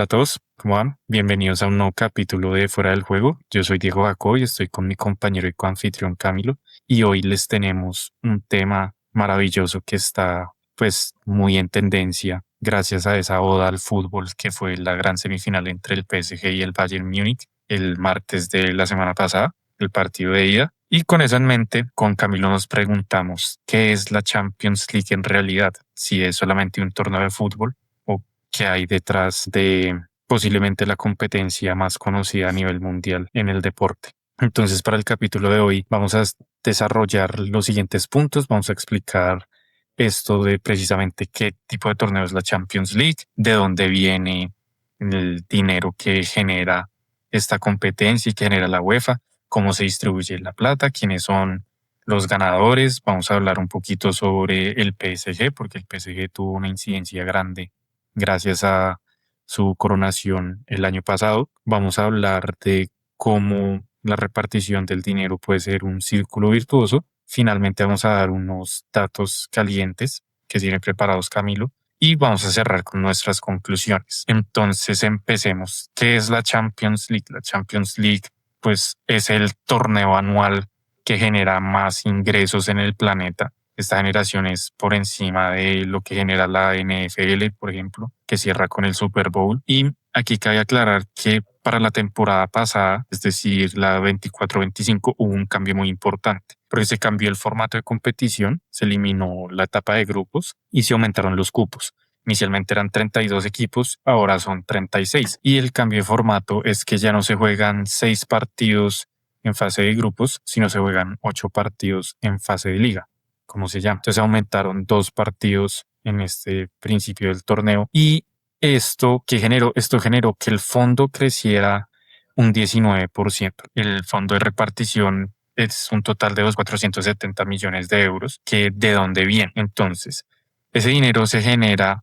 Hola a todos, ¿cómo van? Bienvenidos a un nuevo capítulo de Fuera del Juego. Yo soy Diego Jacob y estoy con mi compañero y coanfitrión Camilo. Y hoy les tenemos un tema maravilloso que está pues muy en tendencia gracias a esa oda al fútbol que fue la gran semifinal entre el PSG y el Bayern Múnich el martes de la semana pasada, el partido de ida. Y con eso en mente, con Camilo nos preguntamos, ¿qué es la Champions League en realidad? Si es solamente un torneo de fútbol o qué hay detrás de posiblemente la competencia más conocida a nivel mundial en el deporte. Entonces, para el capítulo de hoy vamos a desarrollar los siguientes puntos, vamos a explicar esto de precisamente qué tipo de torneo es la Champions League, de dónde viene el dinero que genera esta competencia y que genera la UEFA, cómo se distribuye la plata, quiénes son los ganadores. Vamos a hablar un poquito sobre el PSG, porque el PSG tuvo una incidencia grande gracias a su coronación el año pasado. Vamos a hablar de cómo la repartición del dinero puede ser un círculo virtuoso. Finalmente vamos a dar unos datos calientes que tiene preparados Camilo y vamos a cerrar con nuestras conclusiones. Entonces empecemos. ¿Qué es la Champions League? La Champions League pues es el torneo anual que genera más ingresos en el planeta. Esta generación es por encima de lo que genera la NFL, por ejemplo, que cierra con el Super Bowl. Y aquí cabe aclarar que para la temporada pasada, es decir, la 24-25, hubo un cambio muy importante, porque se cambió el formato de competición, se eliminó la etapa de grupos y se aumentaron los cupos. Inicialmente eran 32 equipos, ahora son 36. Y el cambio de formato es que ya no se juegan 6 partidos en fase de grupos, sino se juegan 8 partidos en fase de liga, como se llama. Entonces aumentaron 2 partidos en este principio del torneo y esto generó que el fondo creciera un 19%. El fondo de repartición es un total de 470 millones de euros, que de dónde viene. Entonces, ese dinero se genera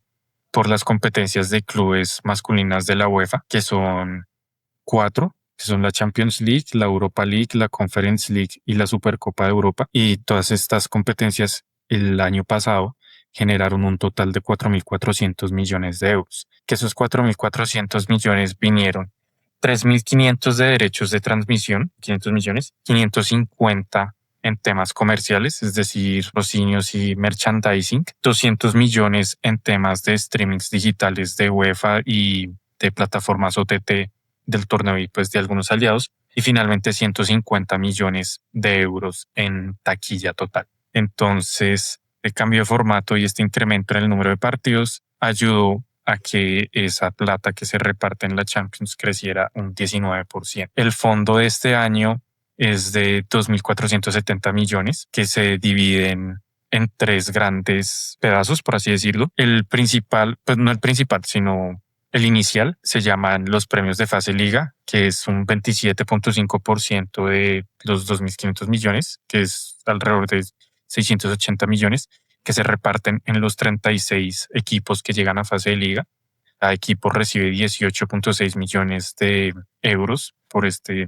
por las competencias de clubes masculinas de la UEFA, que son 4, que son la Champions League, la Europa League, la Conference League y la Supercopa de Europa. Y todas estas competencias el año pasado generaron un total de 4.400 millones de euros, que esos 4.400 millones vinieron 3.500 de derechos de transmisión, 500 millones, 550 en temas comerciales, es decir, patrocinios y merchandising, 200 millones en temas de streamings digitales de UEFA y de plataformas OTT del torneo y pues de algunos aliados, y finalmente 150 millones de euros en taquilla total. Entonces, el cambio de formato y este incremento en el número de partidos ayudó a que esa plata que se reparte en la Champions creciera un 19%. El fondo de este año es de 2.470 millones que se dividen en 3 grandes pedazos, por así decirlo. El principal, pues no el principal, sino el inicial, se llaman los premios de fase liga, que es un 27.5% de los 2.500 millones, que es alrededor de 680 millones, que se reparten en los 36 equipos que llegan a fase de liga. Cada equipo recibe 18.6 millones de euros por este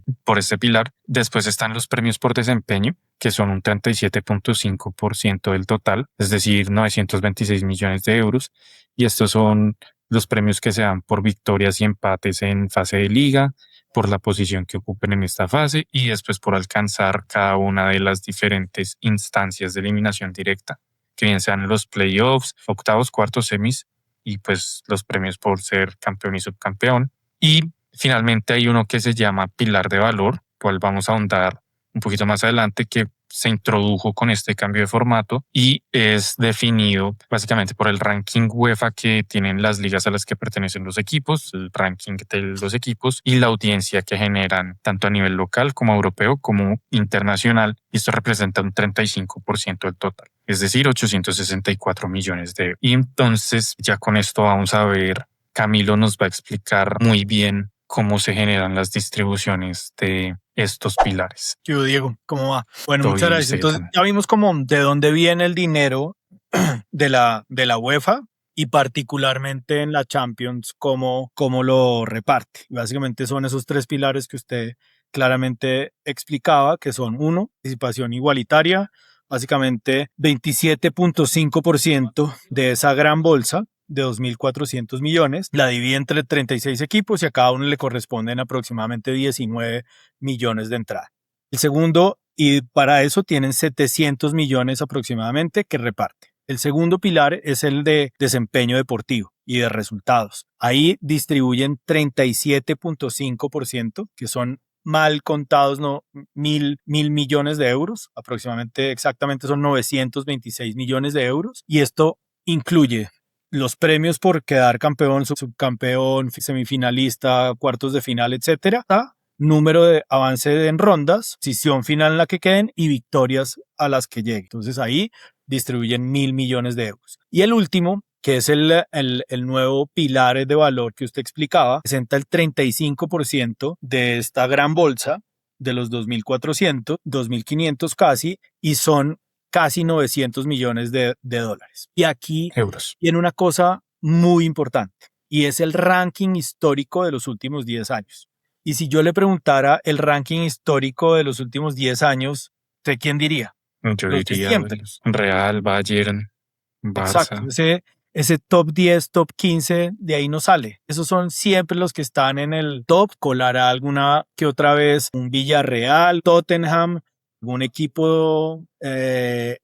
pilar. Después están los premios por desempeño, que son un 37.5% del total, es decir, 926 millones de euros. Y estos son los premios que se dan por victorias y empates en fase de liga, por la posición que ocupen en esta fase y después por alcanzar cada una de las diferentes instancias de eliminación directa, que bien sean los playoffs, octavos, cuartos, semis y pues los premios por ser campeón y subcampeón. Y finalmente hay uno que se llama Pilar de Valor, cual vamos a ahondar un poquito más adelante, que se introdujo con este cambio de formato y es definido básicamente por el ranking UEFA que tienen las ligas a las que pertenecen los equipos, el ranking de los equipos y la audiencia que generan tanto a nivel local como europeo como internacional. Y esto representa un 35% del total, es decir, 864 millones de euros. Y entonces ya con esto vamos a ver, Camilo nos va a explicar muy bien cómo se generan las distribuciones de estos pilares. Yo, Diego, ¿cómo va? Bueno, Todo muchas bien, gracias. usted Entonces, también. ya vimos como de dónde viene el dinero de la UEFA y particularmente en la Champions, cómo lo reparte. Básicamente son esos 3 pilares que usted claramente explicaba, que son: uno, participación igualitaria, básicamente 27.5% de esa gran bolsa de 2.400 millones, la divide entre 36 equipos y a cada uno le corresponden aproximadamente 19 millones de entrada. El segundo, y para eso tienen 700 millones aproximadamente que reparte. El segundo pilar es el de desempeño deportivo y de resultados. Ahí distribuyen 37.5%, que son mal contados, no, mil millones de euros, aproximadamente, exactamente son 926 millones de euros. Y esto incluye los premios por quedar campeón, subcampeón, semifinalista, cuartos de final, etcétera, número de avance en rondas, posición final en la que queden y victorias a las que lleguen. Entonces ahí distribuyen 1.000 millones de euros. Y el último, que es el nuevo pilar de valor que usted explicaba, presenta el 35% de esta gran bolsa de los 2.400, 2.500 casi, y son casi 900 millones de dólares. Y aquí Euros. tiene una cosa muy importante, y es el ranking histórico de los últimos 10 años. Y si yo le preguntara el ranking histórico de los últimos 10 años, ¿usted quién diría? Yo Los de diría siempre. Real, Bayern, Exacto. Barça. Ese top 10, top 15, de ahí no sale. Esos son siempre los que están en el top. Colará alguna que otra vez un Villarreal, Tottenham, algún equipo, me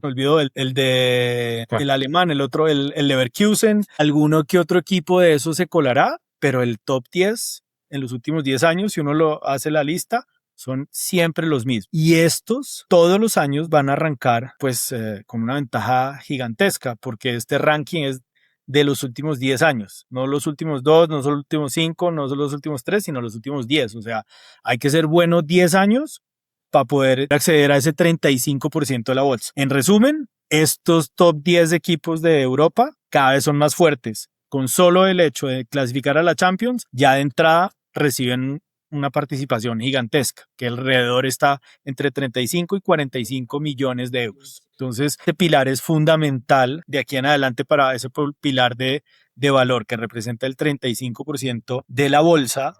olvidó, el alemán, el otro, el Leverkusen. Alguno que otro equipo de esos se colará, pero el top 10 en los últimos 10 años, si uno lo hace la lista, son siempre los mismos. Y estos todos los años van a arrancar pues con una ventaja gigantesca, porque este ranking es de los últimos 10 años, no los últimos 2, no son los últimos 5, no son los últimos 3, sino los últimos 10. O sea, hay que ser bueno 10 años para poder acceder a ese 35% de la bolsa. En resumen, estos top 10 equipos de Europa cada vez son más fuertes. Con solo el hecho de clasificar a la Champions, ya de entrada reciben una participación gigantesca, que alrededor está entre 35 y 45 millones de euros. Entonces, este pilar es fundamental de aquí en adelante para ese pilar de valor que representa el 35% de la bolsa.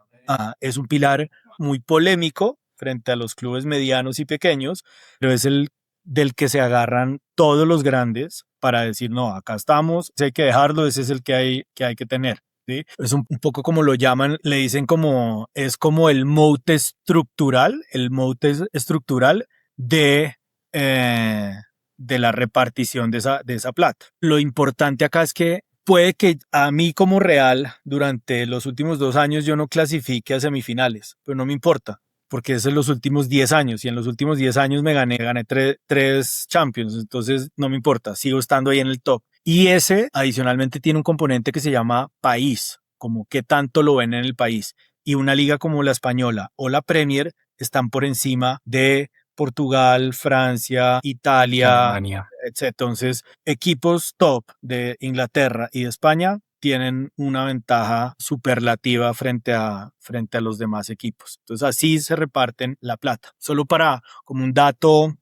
Es un pilar muy polémico frente a los clubes medianos y pequeños, pero es el del que se agarran todos los grandes para decir, no, acá estamos, hay que dejarlo, ese es el que hay que tener. ¿Sí? Es un poco como lo llaman, le dicen como, es como el moat estructural de la repartición de esa plata. Lo importante acá es que puede que a mí como Real durante los últimos 2 años yo no clasifique a semifinales, pero no me importa, porque es en los últimos 10 años y en los últimos 10 años me gané 3 Champions, entonces no me importa, sigo estando ahí en el top. Y ese adicionalmente tiene un componente que se llama país, como qué tanto lo ven en el país. Y una liga como la española o la Premier están por encima de Portugal, Francia, Italia, Alemania. etc. Entonces, equipos top de Inglaterra y de España tienen una ventaja superlativa frente a los demás equipos. Entonces, así se reparten la plata. Solo para como un dato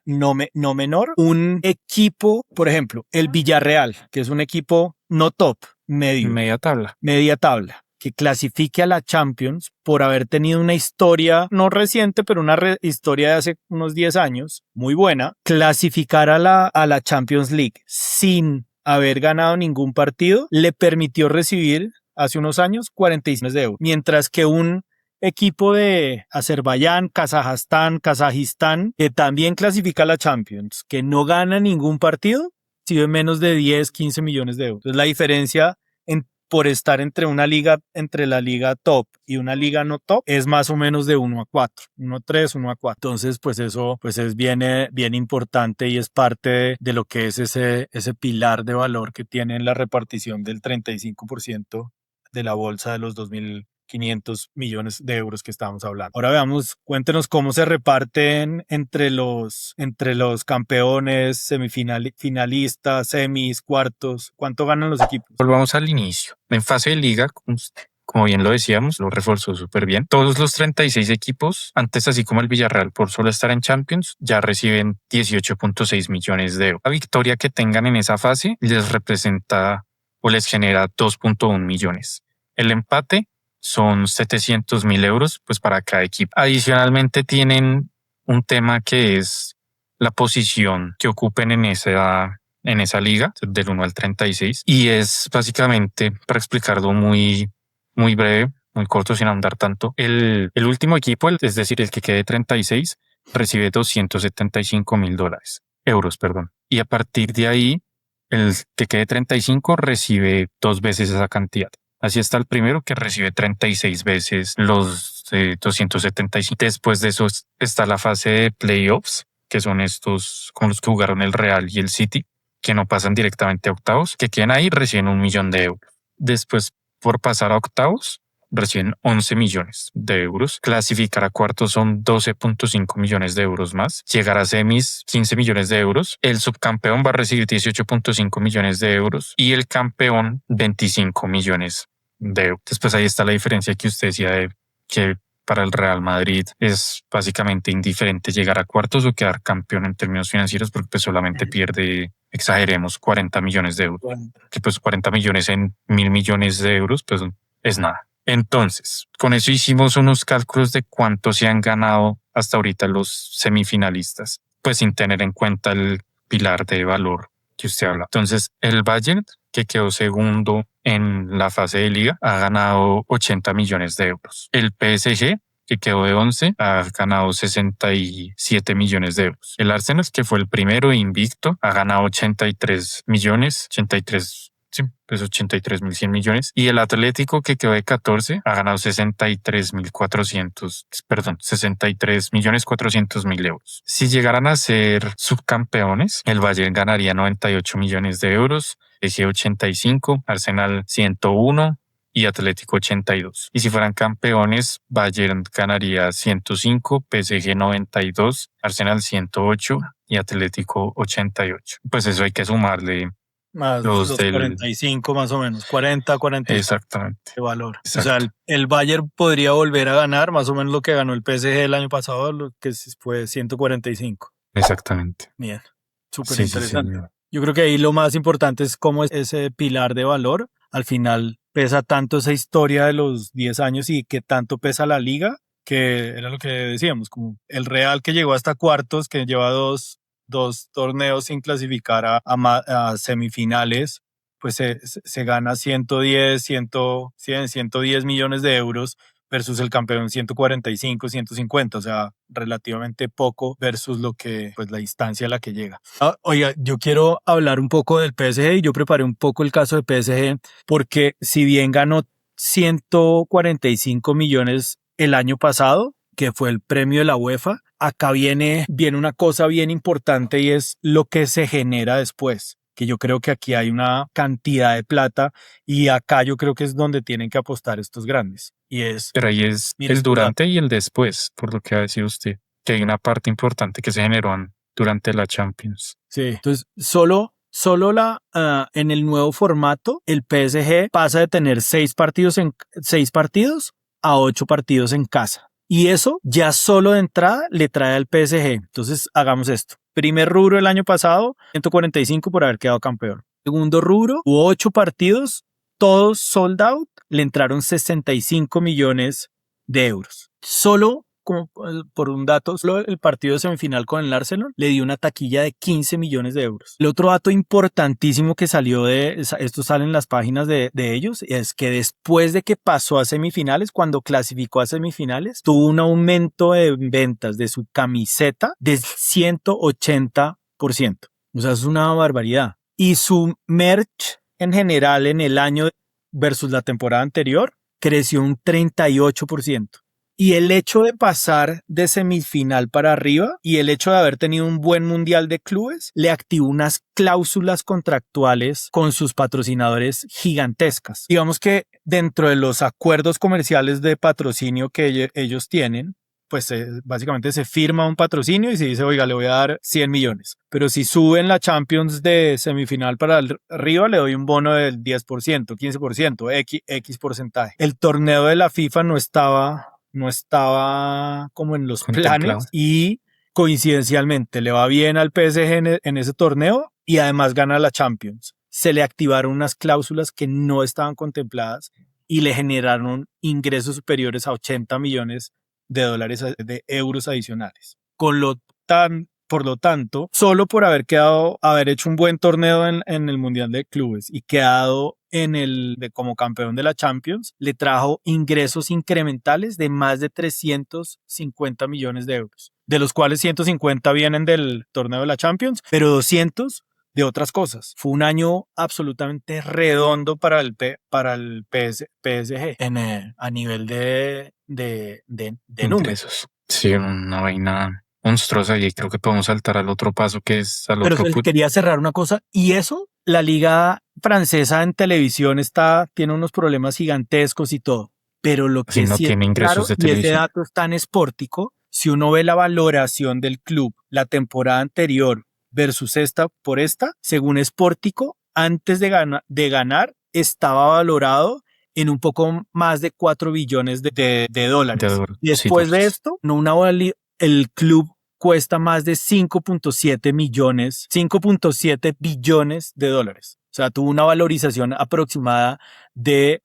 no menor, un equipo, por ejemplo, el Villarreal, que es un equipo no top, Media tabla. media tabla, que clasifique a la Champions por haber tenido una historia, no reciente, pero una historia de hace unos 10 años, muy buena, clasificar a la Champions League sin haber ganado ningún partido, le permitió recibir hace unos años 45 millones de euros, mientras que un equipo de Azerbaiyán, Kazajistán, que también clasifica a la Champions, que no gana ningún partido, recibe menos de 10, 15 millones de euros. Entonces la diferencia por estar entre la liga top y una liga no top es más o menos de 1-4, 1-3, 1-4. Entonces, pues eso pues es bien importante y es parte de lo que es ese pilar de valor que tiene la repartición del 35% de la bolsa de los 2.500 millones de euros que estábamos hablando. Ahora veamos, cuéntenos cómo se reparten entre los campeones, semifinalistas, semis, cuartos, cuánto ganan los equipos. Volvamos al inicio. En fase de liga, como bien lo decíamos, lo reforzó súper bien. Todos los 36 equipos, antes así como el Villarreal por solo estar en Champions, ya reciben 18.6 millones de euros. La victoria que tengan en esa fase les representa o les genera 2.1 millones. El empate son 700.000 euros pues para cada equipo. Adicionalmente tienen un tema que es la posición que ocupen en en esa liga, del 1 al 36. Y es básicamente, para explicarlo muy, muy breve, muy corto, sin ahondar tanto, el último equipo, es decir, el que quede 36, recibe $275,000, euros, perdón. Y a partir de ahí, el que quede 35 recibe 2 veces esa cantidad. Así está el primero, que recibe 36 veces los 275. Después de eso está la fase de playoffs, que son estos con los que jugaron el Real y el City, que no pasan directamente a octavos, que quedan ahí, reciben 1 millón de euros. Después, por pasar a octavos, reciben 11 millones de euros. Clasificar a cuartos son 12,5 millones de euros más. Llegar a semis, 15 millones de euros. El subcampeón va a recibir 18,5 millones de euros y el campeón 25 millones de euros. Después ahí está la diferencia que usted decía de que para el Real Madrid es básicamente indiferente llegar a cuartos o quedar campeón en términos financieros, porque pues solamente pierde, exageremos, 40 millones de euros. Que pues 40 millones en 1.000 millones de euros pues es nada. Entonces, con eso hicimos unos cálculos de cuánto se han ganado hasta ahorita los semifinalistas, pues sin tener en cuenta el pilar de valor que usted habla. Entonces, el Bayern, que quedó segundo en la fase de liga, ha ganado 80 millones de euros. El PSG, que quedó de 11, ha ganado 67 millones de euros. El Arsenal, que fue el primero invicto, ha ganado 83 millones, 83 Sí, pues 83.100 millones. Y el Atlético, que quedó de 14, ha ganado 63 millones 400 mil euros. Si llegaran a ser subcampeones, el Bayern ganaría 98 millones de euros, PSG 85, Arsenal 101 y Atlético 82. Y si fueran campeones, Bayern ganaría 105, PSG 92, Arsenal 108 y Atlético 88. Pues eso hay que sumarle Más los los del 45 más o menos, 40, 45 Exactamente. de valor. O sea, Exacto. el Bayern podría volver a ganar más o menos lo que ganó el PSG el año pasado, lo que fue 145. Exactamente. Bien, súper Sí, sí, sí. interesante. Yo creo que ahí lo más importante es cómo ese pilar de valor al final pesa tanto esa historia de los 10 años y que tanto pesa la liga, que era lo que decíamos, como el Real que llegó hasta cuartos, que lleva dos torneos sin clasificar a semifinales, pues se gana 110 millones de euros versus el campeón 145, 150, o sea, relativamente poco versus lo que, pues la instancia a la que llega. Oiga, yo quiero hablar un poco del PSG y yo preparé un poco el caso de PSG porque si bien ganó 145 millones el año pasado, que fue el premio de la UEFA, acá viene una cosa bien importante y es lo que se genera después, que yo creo que aquí hay una cantidad de plata y acá yo creo que es donde tienen que apostar estos grandes. Y es, Pero ahí es mire, el estos datos. durante y el después, por lo que ha decidido usted, que hay una parte importante que se generó durante la Champions. Sí. Entonces, solo en el nuevo formato, el PSG pasa de tener 6 partidos a 8 partidos en casa. Y eso ya solo de entrada le trae al PSG. Entonces, hagamos esto. Primer rubro el año pasado, 145 por haber quedado campeón. Segundo rubro, hubo 8 partidos, todos sold out, le entraron 65 millones de euros. Solo como por un dato, solo el partido de semifinal con el Arsenal le dio una taquilla de 15 millones de euros. El otro dato importantísimo que salió esto sale en las páginas de ellos, es que después de que pasó a semifinales, cuando clasificó a semifinales, tuvo un aumento de ventas de su camiseta de 180%. O sea, es una barbaridad. Y su merch en general en el año versus la temporada anterior creció un 38%. Y el hecho de pasar de semifinal para arriba y el hecho de haber tenido un buen mundial de clubes le activó unas cláusulas contractuales con sus patrocinadores gigantescas. Digamos que dentro de los acuerdos comerciales de patrocinio que ellos tienen, pues básicamente se firma un patrocinio y se dice, oiga, le voy a dar 100 millones. Pero si suben la Champions de semifinal para arriba, le doy un bono del 10%, 15%, X porcentaje. El torneo de la FIFA no estaba como en los Contemplado. planes y coincidencialmente le va bien al PSG en ese torneo y además gana la Champions. Se le activaron unas cláusulas que no estaban contempladas y le generaron ingresos superiores a 80 millones de dólares de euros adicionales. Con lo tan Por lo tanto, solo por haber hecho un buen torneo en el Mundial de Clubes y quedado como campeón de la Champions, le trajo ingresos incrementales de más de 350 millones de euros, de los cuales 150 vienen del torneo de la Champions, pero 200 de otras cosas. Fue un año absolutamente redondo para el PSG a nivel de números. Ingresos. Sí, una vaina monstruosa y creo que podemos saltar al otro paso que es al Pero otro put. quería cerrar una cosa, y eso, la liga francesa en televisión tiene unos problemas gigantescos y todo, pero lo Si que no sí es tiene claro, ingresos de y ese televisión. dato es tan espórtico, si uno ve la valoración del club la temporada anterior versus esta, según Sportico, antes de ganar, estaba valorado en un poco más de 4 billones de dólares. Y Sí, después de dólares. esto, el club cuesta más de 5.7 billones de dólares. O sea, tuvo una valorización aproximada de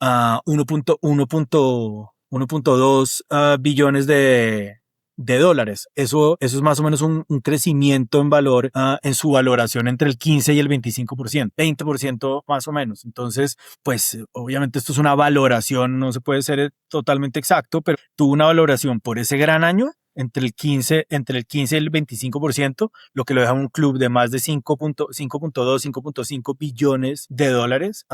1.2 billones de dólares. Eso es más o menos un crecimiento en valor en su valoración entre el 15 y el 25%, 20% más o menos. Entonces, pues obviamente esto es una valoración, no se puede ser totalmente exacto, pero tuvo una valoración por ese gran año entre el 15 y el 25%, lo que lo deja un club de más de 5.2, 5.5 billones de dólares,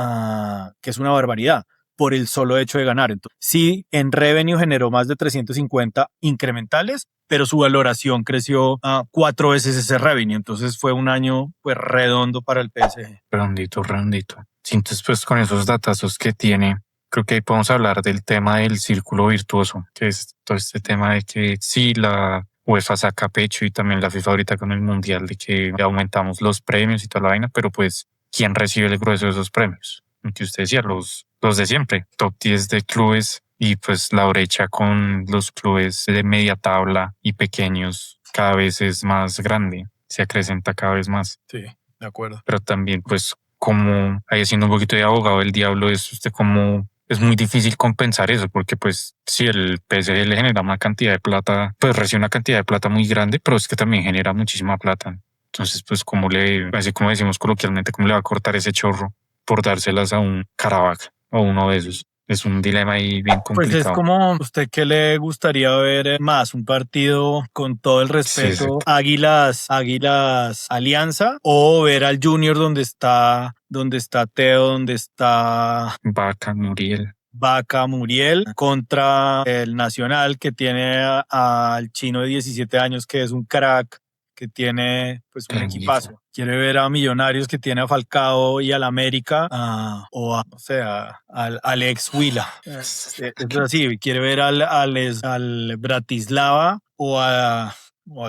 que es una barbaridad por el solo hecho de ganar. Entonces, sí, en revenue generó más de 350 incrementales, pero su valoración creció a 4 veces ese revenue. Entonces fue un año pues redondo para el PSG. Redondito, redondito. Sí, entonces, pues con esos datazos que tiene, creo que ahí podemos hablar del tema del círculo virtuoso, que es todo este tema de que sí, la UEFA saca pecho y también la FIFA ahorita con el Mundial de que aumentamos los premios y toda la vaina, pero pues, ¿quién recibe el grueso de esos premios? Que usted decía, los de siempre, top 10 de clubes y pues la brecha con los clubes de media tabla y pequeños cada vez es más grande, se acrecenta cada vez más. Sí, de acuerdo. Pero también pues como ahí haciendo un poquito de abogado del diablo es usted como es muy difícil compensar eso porque pues si el PSG le genera una cantidad de plata, pues recibe una cantidad de plata muy grande, pero es que también genera muchísima plata. Entonces pues así como decimos coloquialmente, cómo le va a cortar ese chorro por dárselas a un Karabakh o uno de esos. Es un dilema ahí bien Pues es complicado. como, ¿usted qué le gustaría ver más? ¿Un partido con todo el Sí, respeto, exacto. Águilas Alianza, o ver al Junior donde está Teo, donde está Vaca, Muriel. Vaca, Muriel, contra el Nacional, que tiene al chino de 17 años, que es un crack, que tiene pues un Grandísimo. equipazo? Quiere ver a Millonarios, que tiene a Falcao y al América, o no sé, al ex Huila. Es así, quiere ver al Bratislava o a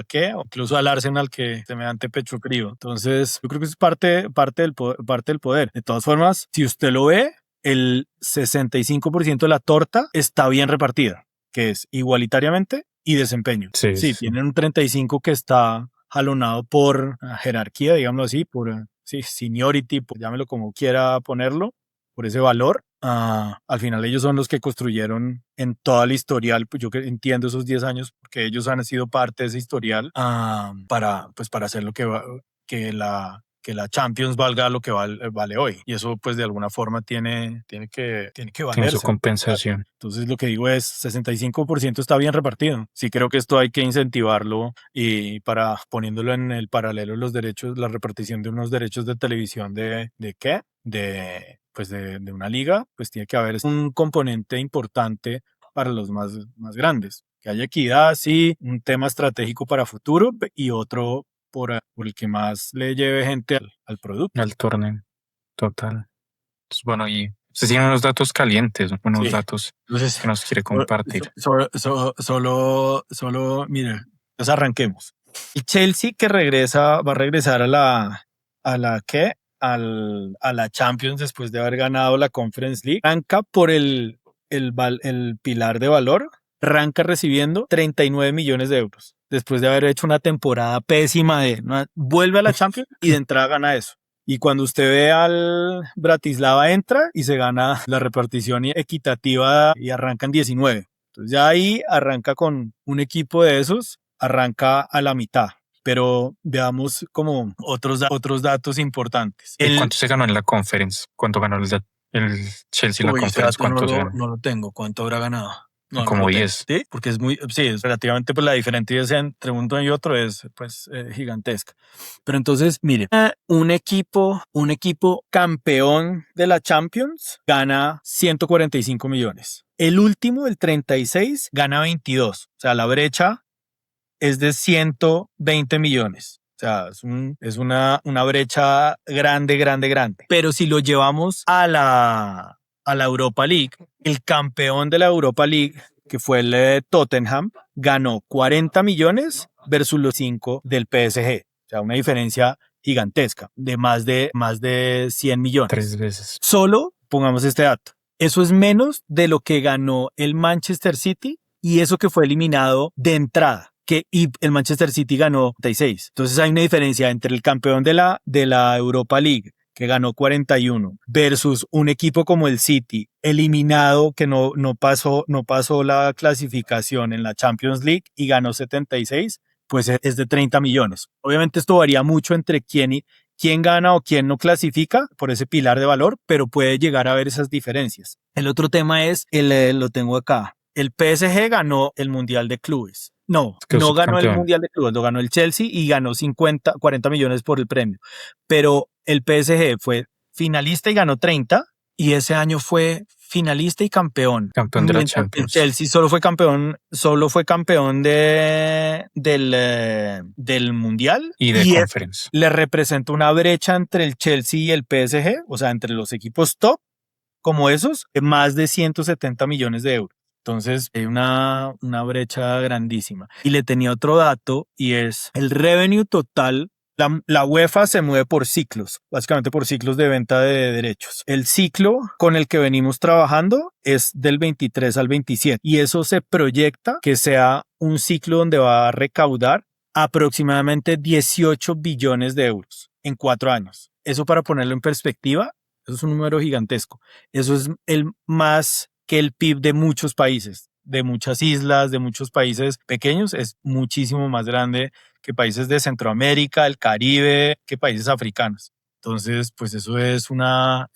qué, o incluso al Arsenal, que semejante pecho frío. Entonces, yo creo que es parte del poder. De todas formas, si usted lo ve, el 65% de la torta está bien repartida, que es igualitariamente y desempeño. Sí, Sí, sí. tienen un 35% que está jalonado por jerarquía, digámoslo así, por sí, seniority, llámelo como quiera ponerlo, por ese valor. Al final ellos son los que construyeron en toda la historial, pues yo que entiendo esos 10 años, porque ellos han sido parte de ese historial, para hacer lo que la Champions valga lo que vale hoy. Y eso pues de alguna forma tiene que Tiene su valerse. compensación. Entonces lo que digo es 65% está bien repartido. Sí creo que esto hay que incentivarlo, y poniéndolo en el paralelo los derechos, la repartición de unos derechos de televisión ¿de qué? De una liga, pues tiene que haber un componente importante para los más grandes. Que haya equidad, sí, un tema estratégico para futuro y otro por el que más le lleve gente al producto. Al torneo. Total. Entonces, bueno, y usted tiene unos datos calientes, unos Sí. datos Entonces, que nos quiere compartir. solo, mire, entonces arranquemos. El Chelsea va a regresar ¿qué? A la Champions después de haber ganado la Conference League. Arranca por el pilar de valor, arranca recibiendo 39 millones de euros. Después de haber hecho una temporada pésima vuelve a la Champions y de entrada gana eso. Y cuando usted ve al Bratislava, entra y se gana la repartición equitativa y arrancan 19. Entonces ya ahí arranca con un equipo de esos, arranca a la mitad. pero veamos como otros datos importantes. ¿Y cuánto se ganó en la conference? ¿Cuánto ganó el Chelsea en la Uy, ese conference? dato ¿Cuánto se ganó? no lo tengo. ¿Cuánto habrá ganado? No, no Como lo tengo. 10. ¿Sí? Porque sí, es relativamente, pues la diferencia entre uno y otro es pues gigantesca. Pero entonces, mire, un equipo campeón de la Champions gana 145 millones. El último, el 36, gana 22. O sea, la brecha es de 120 millones. O sea, es una brecha grande, grande, grande. Pero si lo llevamos a la Europa League, el campeón de la Europa League, que fue el Tottenham, ganó 40 millones versus los 5 del PSG. O sea, una diferencia gigantesca de más de 100 millones. 3 veces. Solo, pongamos este dato, eso es menos de lo que ganó el Manchester City y eso que fue eliminado de entrada. Y el Manchester City ganó 36. Entonces hay una diferencia entre el campeón de la Europa League, que ganó 41, versus un equipo como el City, eliminado, que no pasó la clasificación en la Champions League y ganó 76, pues es de 30 millones. Obviamente esto varía mucho entre quién gana o quién no clasifica por ese pilar de valor, pero puede llegar a haber esas diferencias. El otro tema es, lo tengo acá, el PSG ganó el Mundial de Clubes. No ganó el Mundial de Clubes, lo ganó el Chelsea y ganó 40 millones por el premio. Pero el PSG fue finalista y ganó 30 y ese año fue finalista y campeón. Campeón de la Champions. El Chelsea solo fue campeón del Mundial. Y de Conference. Le representa una brecha entre el Chelsea y el PSG, o sea, entre los equipos top, como esos, de más de 170 millones de euros. Entonces hay una brecha grandísima. Y le tenía otro dato y es el revenue total. La UEFA se mueve por ciclos, básicamente por ciclos de venta de derechos. El ciclo con el que venimos trabajando es del 23 al 27 y eso se proyecta que sea un ciclo donde va a recaudar aproximadamente 18 billones de euros en 4 años. Eso, para ponerlo en perspectiva, eso es un número gigantesco. Eso es el más que el PIB de muchos países, de muchas islas, de muchos países pequeños. Es muchísimo más grande que países de Centroamérica, el Caribe, que países africanos. Entonces, pues eso es una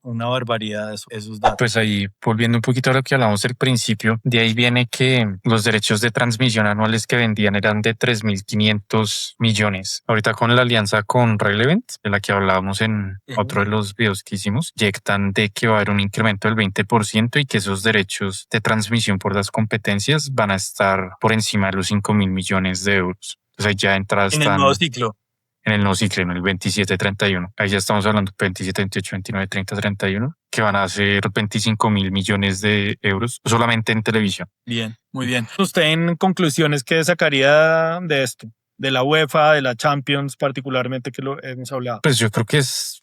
barbaridad, esos datos. Pues ahí, volviendo un poquito a lo que hablamos al principio, de ahí viene que los derechos de transmisión anuales que vendían eran de 3.500 millones. Ahorita con la alianza con Relevant, de la que hablábamos en otro de los videos que hicimos, proyectan de que va a haber un incremento del 20% y que esos derechos de transmisión por las competencias van a estar por encima de los 5.000 millones de euros. Entonces ahí ya entra en el nuevo ciclo. En el nuevo ciclo, en el 27-31. Ahí ya estamos hablando 27, 28, 29, 30, 31, que van a ser 25.000 millones de euros solamente en televisión. Bien, muy bien. ¿Usted en conclusiones qué sacaría de esto? De la UEFA, de la Champions particularmente, que lo hemos hablado. Pues yo creo que es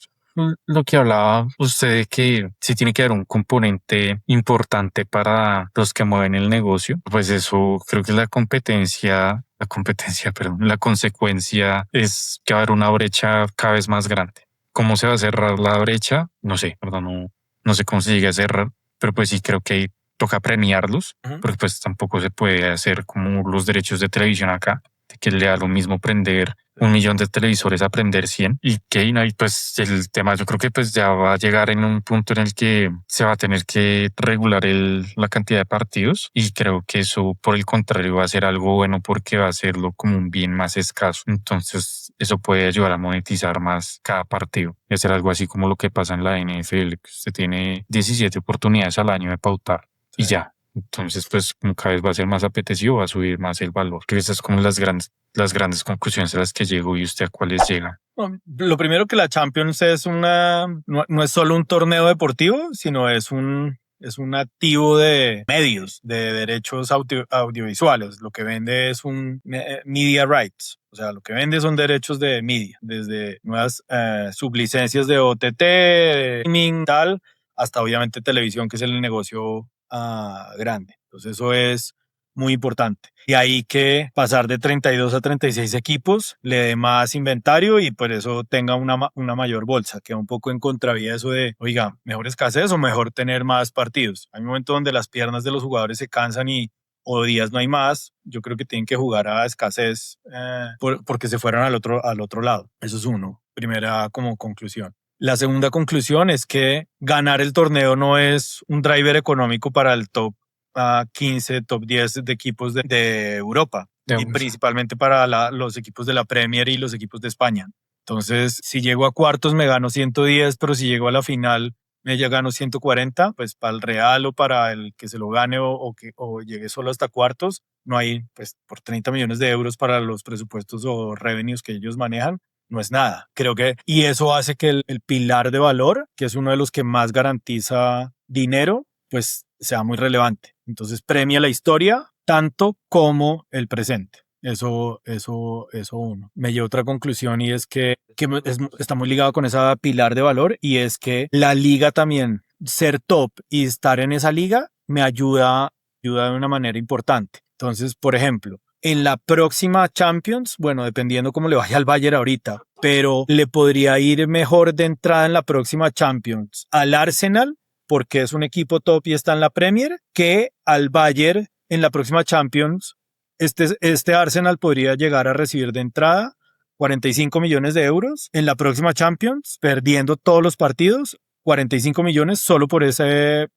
lo que hablaba usted de que sí tiene que haber un componente importante para los que mueven el negocio. Pues eso creo que es la consecuencia es que va a haber una brecha cada vez más grande. ¿Cómo se va a cerrar la brecha? No sé, perdón, no sé cómo se llega a cerrar, pero pues sí creo que toca premiarlos, porque pues tampoco se puede hacer como los derechos de televisión acá, de que le da lo mismo prender 1 millón de televisores a prender 100 y que no, y pues el tema yo creo que pues ya va a llegar en un punto en el que se va a tener que regular la cantidad de partidos y creo que eso por el contrario va a ser algo bueno porque va a hacerlo como un bien más escaso. Entonces eso puede ayudar a monetizar más cada partido y hacer algo así como lo que pasa en la NFL, que usted tiene 17 oportunidades al año de pautar y ya. Entonces, pues cada vez va a ser más apetecido, va a subir más el valor. Creo que esas son como las grandes conclusiones a las que llego y usted a cuáles llega. Lo primero, que la Champions no es solo un torneo deportivo, sino es un activo de medios, de derechos audiovisuales. Lo que vende es un media rights. O sea, lo que vende son derechos de media, desde nuevas sublicencias de OTT, de streaming, tal, hasta obviamente televisión, que es el negocio grande. Entonces eso es muy importante. Y ahí que pasar de 32 a 36 equipos le dé más inventario y por eso tenga una mayor bolsa, que un poco en contravía eso de, oiga, mejor escasez o mejor tener más partidos. Hay un momento donde las piernas de los jugadores se cansan y o días no hay más. Yo creo que tienen que jugar a escasez porque se fueron al otro lado. Eso es uno, primera como conclusión. La segunda conclusión es que ganar el torneo no es un driver económico para el top 15, top 10 de equipos de Europa y principalmente para los equipos de la Premier y los equipos de España. Entonces, si llego a cuartos me gano 110, pero si llego a la final me gano 140, pues para el Real o para el que se lo gane o llegue solo hasta cuartos, no hay, pues por 30 millones de euros para los presupuestos o revenues que ellos manejan, no es nada. Creo que, y eso hace que el pilar de valor, que es uno de los que más garantiza dinero, pues sea muy relevante. Entonces premia la historia tanto como el presente. Eso uno. Me lleva a otra conclusión y es que está muy ligado con esa pilar de valor y es que la liga también, ser top y estar en esa liga me ayuda de una manera importante. Entonces, por ejemplo, en la próxima Champions, bueno, dependiendo cómo le vaya al Bayern ahorita, pero le podría ir mejor de entrada en la próxima Champions al Arsenal porque es un equipo top y está en la Premier que al Bayern en la próxima Champions. Este Arsenal podría llegar a recibir de entrada 45 millones de euros en la próxima Champions, perdiendo todos los partidos, 45 millones solo por ese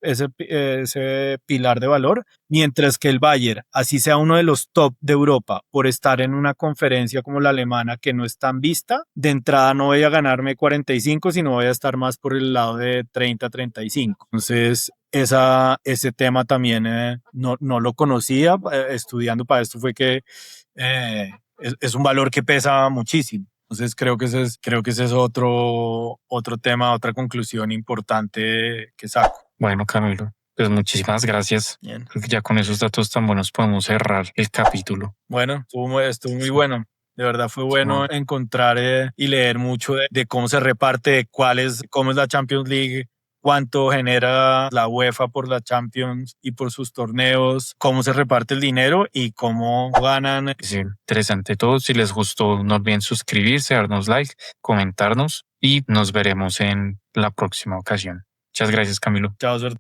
pilar de valor, mientras que el Bayern, así sea uno de los top de Europa, por estar en una conferencia como la alemana que no es tan vista, de entrada no voy a ganarme 45, sino voy a estar más por el lado de 30-35. Entonces, ese tema también no lo conocía. Estudiando para esto fue que es un valor que pesa muchísimo. Entonces creo que ese es otro tema, otra conclusión importante que saco. Bueno, Camilo, pues muchísimas gracias. Bien. Creo que ya con esos datos tan buenos podemos cerrar el capítulo. Bueno, estuvo muy bueno. De verdad fue bueno encontrar y leer mucho de cómo se reparte, cómo es la Champions League, cuánto genera la UEFA por la Champions y por sus torneos, cómo se reparte el dinero y cómo ganan. Sí, interesante todo. Si les gustó, no olviden suscribirse, darnos like, comentarnos y nos veremos en la próxima ocasión. Muchas gracias, Camilo. Chao, suerte.